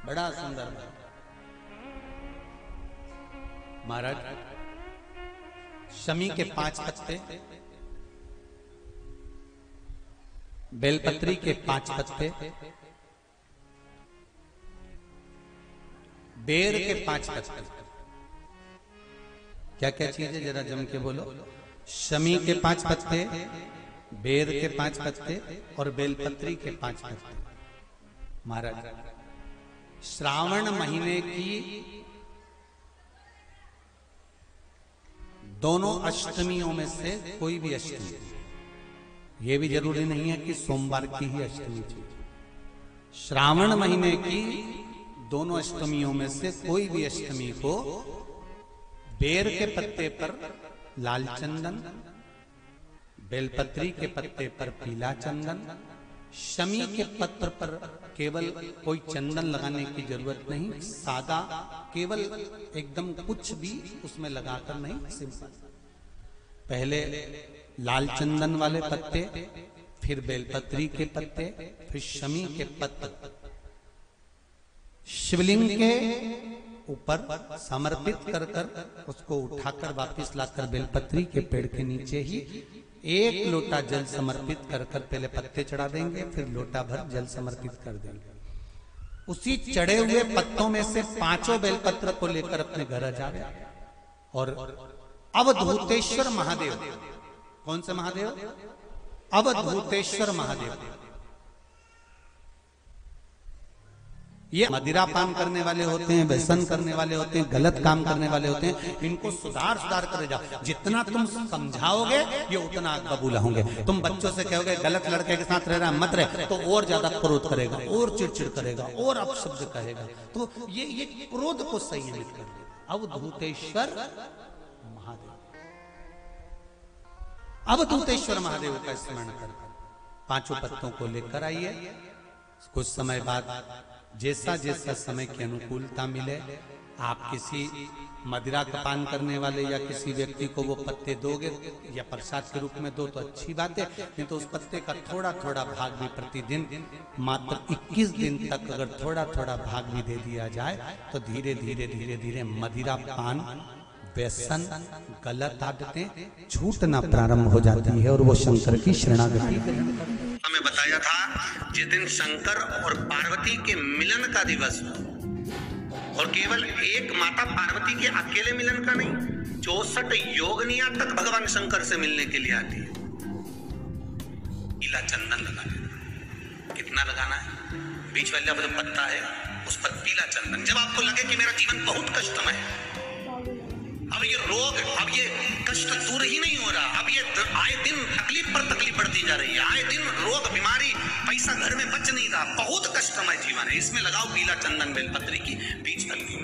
बड़ा सुंदर महाराज। शमी के 5 पत्ते, बेलपत्री के 5 पत्ते, बेर के 5 पत्ते। क्या क्या चीज है जरा जम के बोलो। शमी के 5 पत्ते, बेर के 5 पत्ते और बेलपत्री के 5 पत्ते। महाराज श्रावण महीने की दोनों अष्टमियों में से कोई भी अष्टमी, यह भी जरूरी नहीं है कि सोमवार की ही अष्टमी चाहिए। श्रावण महीने की दोनों अष्टमियों में से कोई भी अष्टमी को बेर के पत्ते पर लाल चंदन, बेलपत्री के पत्ते पर पीला चंदन, शमी के पत्र पर केवल कोई चंदन लगाने की जरूरत नहीं, सादा केवल एकदम कुछ भी उसमें लगाकर नहीं, सिंपल। पहले लाल चंदन वाले पत्ते, फिर बेलपत्री के पत्ते, फिर शमी के पत्ते शिवलिंग के ऊपर समर्पित कर कर उसको उठाकर वापस लाकर बेलपत्री के पेड़ के नीचे ही 1 लोटा जल समर्पित कर कर पहले पत्ते चढ़ा देंगे, फिर लोटा भर जल समर्पित कर देंगे। उसी चढ़े हुए पत्तों में से 5 बेलपत्र को लेकर अपने घर आ जावे और अवधूतेश्वर महादेव, कौन से महादेव? अवधूतेश्वर महादेव। ये मदिरा पान करने वाले होते हैं, व्यसन करने वाले होते हैं, गलत काम करने वाले होते हैं। इनको सुधार करे जाओ। जितना तुम समझाओगे ये उतना कबूल होंगे। तुम बच्चों से कहोगे गलत लड़के के साथ रह रहा मत रहे, तो और ज्यादा क्रोध करेगा, और चिड़चिड़ करेगा, और अपशब्द कहेगा। तो ये क्रोध को संयमित कर देगा। अवधूतेश्वर महादेव, अवधूतेश्वर महादेव का स्मरण कर 5 पत्तों को लेकर आइए। कुछ समय बाद जैसा जैसा समय की अनुकूलता मिले, आप किसी मदिरा का पान करने वाले या किसी व्यक्ति को वो पत्ते दोगे या प्रसाद के रूप में दो तो अच्छी बात है, नहीं तो उस पत्ते का थोड़ा थोड़ा भाग भी प्रतिदिन मात्र 21 दिन तक अगर थोड़ा थोड़ा भाग भी दे दिया जाए तो धीरे धीरे धीरे धीरे मदिरा पान, व्यसन, गलत आदतें छूटना प्रारंभ हो जाती है और वो शंकर की शरणागति करेंगे। हमें बताया था जिस दिन शंकर और पार्वती के मिलन का दिवस हो, और केवल एक माता पार्वती के अकेले मिलन का नहीं, 64 योगनियां तक भगवान शंकर से मिलने के लिए आती है। पीला चंदन लगाना, कितना लगाना है? बीच वाला जो पत्ता है उस पर पीला चंदन। जब आपको लगे कि मेरा जीवन बहुत कष्टमय है, अब ये रोग, अब ये कष्ट दूर ही नहीं हो रहा, अब ये आए दिन तकलीफ पर तकलीफ बढ़ती जा रही है, आए दिन रोग, बीमारी, पैसा घर में बच नहीं रहा, बहुत कष्टमय जीवन है, इसमें लगाओ पीला चंदन बेलपत्री की बीच तलकी।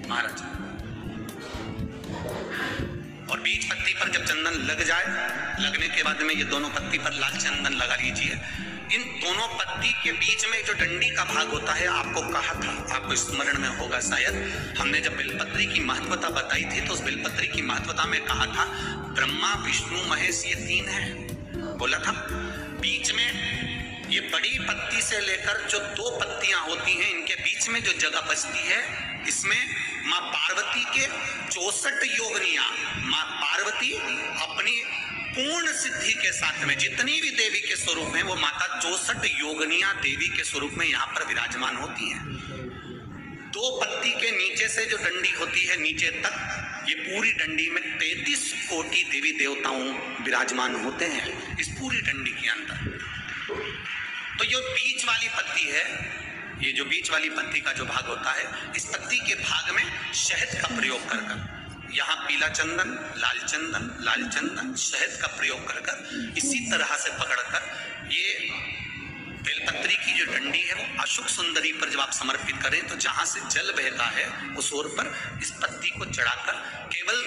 महाराज और बीच पत्ती पर जब चंदन लग जाए, लगने के बाद में ये दोनों पत्ती पर लाल चंदन लगा लीजिए। इन दोनों पत्ती के बीच में जो डंडी का भाग होता है, आपको कहा था, आपको स्मरण में होगा शायद, हमने जब बेलपत्री की महत्वता बताई थी तो उस बेलपत्री की महत्वता में कहा था ब्रह्मा विष्णु महेश ये 3 हैं, बोला था। बीच में ये बड़ी पत्ती से लेकर जो 2 पत्तियां होती हैं, इनके बीच में जो जगह बचती है, इसमें माँ पार्वती के 64 योगनियां, माँ पार्वती अपनी पूर्ण सिद्धि के साथ में जितनी भी देवी के स्वरूप हैं, वो माता 64 योगनियां देवी के स्वरूप में यहाँ पर विराजमान होती हैं। 2 पत्ती के नीचे से जो डंडी होती है नीचे तक, ये पूरी डंडी में 33 कोटि देवी देवताओं विराजमान होते हैं इस पूरी डंडी के अंदर। तो ये बीच वाली पत्ती है, ये जो बीच वाली पत्ती का जो भाग होता है, इस पत्ती के भाग में शहद का प्रयोग कर यहाँ पीला चंदन, लाल चंदन, लाल चंदन, शहद का प्रयोग कर कर इसी तरह से पकड़कर ये बेलपत्री की जो डंडी है वो अशुक सुंदरी पर जब आप समर्पित करें तो जहां से जल बहता है उस ओर पर इस पत्ती को चढ़ाकर केवल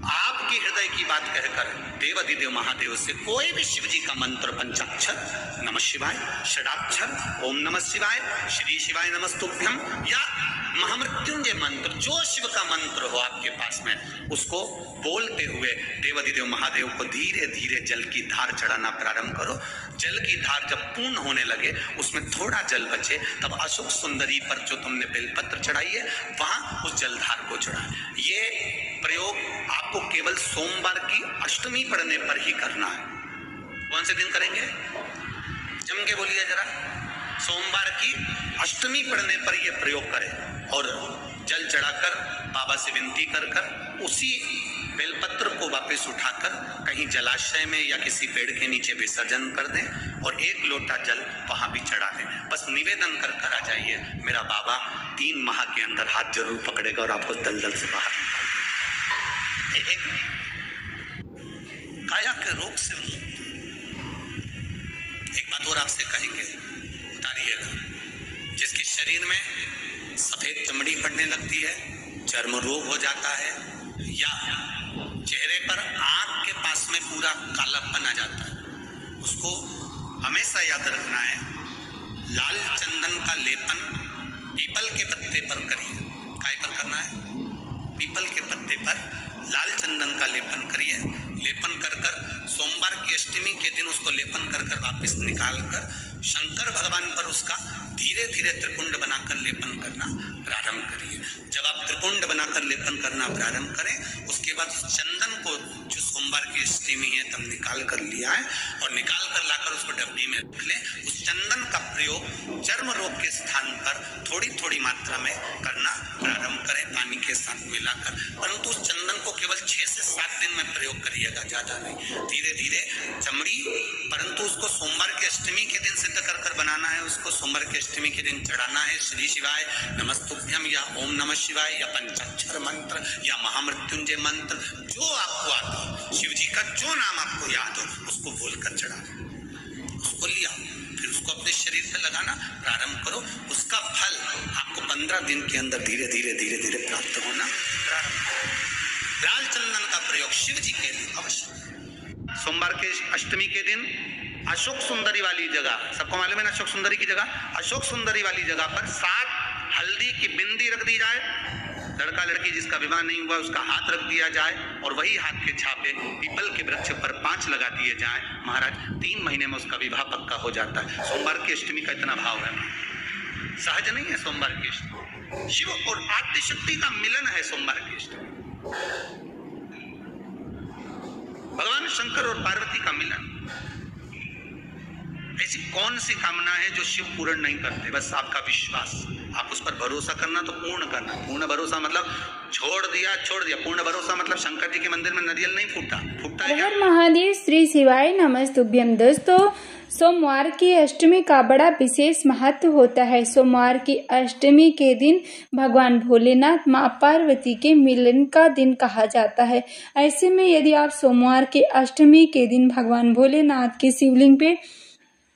आपके हृदय की बात कहकर देवाधिदेव महादेव से कोई भी शिव जी का मंत्र, पंचाक्षर, नमः शिवाय, षडाक्षर, ओम नमः शिवाय, श्री शिवाय नमस्तुभ्यम, या महामृत्युंजय मंत्र, जो शिव का मंत्र हो आपके पास में, उसको बोलते हुए देवाधिदेव महादेव को धीरे धीरे जल की धार चढ़ाना प्रारंभ करो। जल की धार जब पूर्ण होने लगे, उसमें थोड़ा जल बचे, तब अशोक सुंदरी पर जो तुमने बेलपत्र चढ़ाई है वहां उस जलधार को चढ़ा। ये प्रयोग आपको केवल सोमवार की अष्टमी पढ़ने पर ही करना है। कौन से दिन करेंगे? जम के बोलिए जरा। सोमवार की अष्टमी पढ़ने पर यह प्रयोग करें और जल चढ़ाकर बाबा से विनती कर उसी बेलपत्र को वापस उठाकर कहीं जलाशय में या किसी पेड़ के नीचे विसर्जन कर दें और 1 लोटा जल वहां भी चढ़ा दें। बस निवेदन कर आ जाइए, मेरा बाबा 3 माह के अंदर हाथ जरूर पकड़ेगा और आपको दलदल से बाहर। एक काया के रोग से एक बात और आपसे कहेंगे, उतारिएगा। जिसके शरीर में सफेद चमड़ी पड़ने लगती है, चर्म रोग हो जाता है, या चेहरे पर आंख के पास में पूरा कालापन आ जाता है, उसको हमेशा याद रखना है, लाल चंदन का लेपन पीपल के पत्ते पर करिए। काय पर करना है? पीपल के पत्ते पर लाल चंदन का लेपन करिए। लेपन कर सोमवार की अष्टमी के दिन उसको लेपन कर वापस निकाल कर शंकर भगवान पर उसका धीरे धीरे त्रिपुंड बनाकर लेपन करना प्रारंभ करिए। जब आप त्रिपुंड बनाकर लेपन करना प्रारंभ करें, उसके बाद उस चंदन को जो सोमवार की अष्टमी है तब निकाल कर लिया है और निकाल कर लाकर उसको डब्बी में रख लें। उस चंदन का प्रयोग चर्म रोग के स्थान पर थोड़ी थोड़ी मात्रा में करना प्रारंभ करें, पानी के साथ मिलाकर। परंतु उस चंदन को केवल 6 से 7 दिन में प्रयोग करिएगा, ज्यादा नहीं। धीरे धीरे चमड़ी, परंतु उसको सोमवार की अष्टमी के दिन सिद्ध कर बनाना है। उसको सोमवार की अष्टमी के दिन चढ़ाना है श्री शिवाय नमस्तुभ्यम या ओम नमः शिवाय या पंचाक्षर मंत्र या महामृत्युंजय मंत्र, जो आपको आता हो, शिव जी का जो नाम आपको याद हो उसको बोलकर चढ़ा, उसको लिया, फिर उसको अपने शरीर पे लगाना प्रारंभ करो। उसका फल आपको 15 दिन के अंदर धीरे धीरे धीरे धीरे प्राप्त होना प्रारंभ। लाल चंदन का प्रयोग शिव जी के लिए अवश्य। सोमवार के अष्टमी के दिन अशोक सुंदरी वाली जगह, सबको मालूम है ना अशोक सुंदरी की जगह, अशोक सुंदरी वाली जगह पर 7 हल्दी की बिंदी रख दी जाए। लड़का लड़की जिसका विवाह नहीं हुआ उसका हाथ रख दिया जाए और वही हाथ के छापे पीपल के वृक्ष पर 5 लगा दिए जाए। महाराज 3 महीने में उसका विवाह पक्का हो जाता है। सोमवार की अष्टमी का इतना भाव है, सहज नहीं है। सोमवार की अष्टमी शिव और आद्य शक्ति का मिलन है। सोमवार की अष्टमी भगवान शंकर और पार्वती का मिलन। ऐसी कौन सी कामना है जो शिव पूर्ण नहीं करते? बस आपका विश्वास, आप उस पर भरोसा करना तो पूर्ण करना। पूर्ण भरोसा मतलब छोड़ दिया। पूर्ण भरोसा मतलब शंकर जी के मंदिर में नारियल नहीं फूटता है क्या? महादेव श्री शिवाय नमस्तुभ्यम। दोस्तों, सोमवार की अष्टमी का बड़ा विशेष महत्व होता है। सोमवार की अष्टमी के दिन भगवान भोलेनाथ माँ पार्वती के मिलन का दिन कहा जाता है। ऐसे में यदि आप सोमवार की अष्टमी के दिन भगवान भोलेनाथ के शिवलिंग पे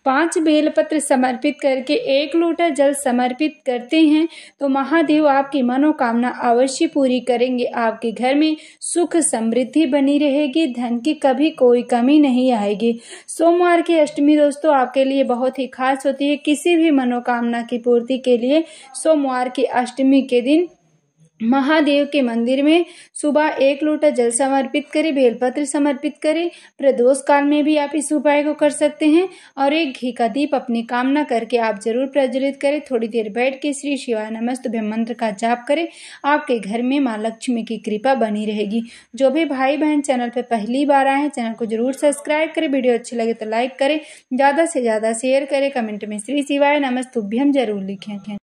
5 बेलपत्र समर्पित करके 1 लोटा जल समर्पित करते हैं तो महादेव आपकी मनोकामना अवश्य पूरी करेंगे। आपके घर में सुख समृद्धि बनी रहेगी, धन की कभी कोई कमी नहीं आएगी। सोमवार की अष्टमी दोस्तों आपके लिए बहुत ही खास होती है। किसी भी मनोकामना की पूर्ति के लिए सोमवार की अष्टमी के दिन महादेव के मंदिर में सुबह 1 लोटा जल समर्पित करें, बेलपत्र समर्पित करें। प्रदोष काल में भी आप इस उपाय को कर सकते हैं और एक घी का दीप अपनी कामना करके आप जरूर प्रज्वलित करें। थोड़ी देर बैठ के श्री शिवाय नमस्तुभ्यम मंत्र का जाप करें। आपके घर में माँ लक्ष्मी की कृपा बनी रहेगी। जो भी भाई बहन चैनल पे पहली बार आए हैं, चैनल को जरूर सब्सक्राइब करें। वीडियो अच्छी लगे तो लाइक करें, ज्यादा से ज्यादा शेयर करें, कमेंट में श्री शिवाय नमस्तुभ्यम जरूर लिखें।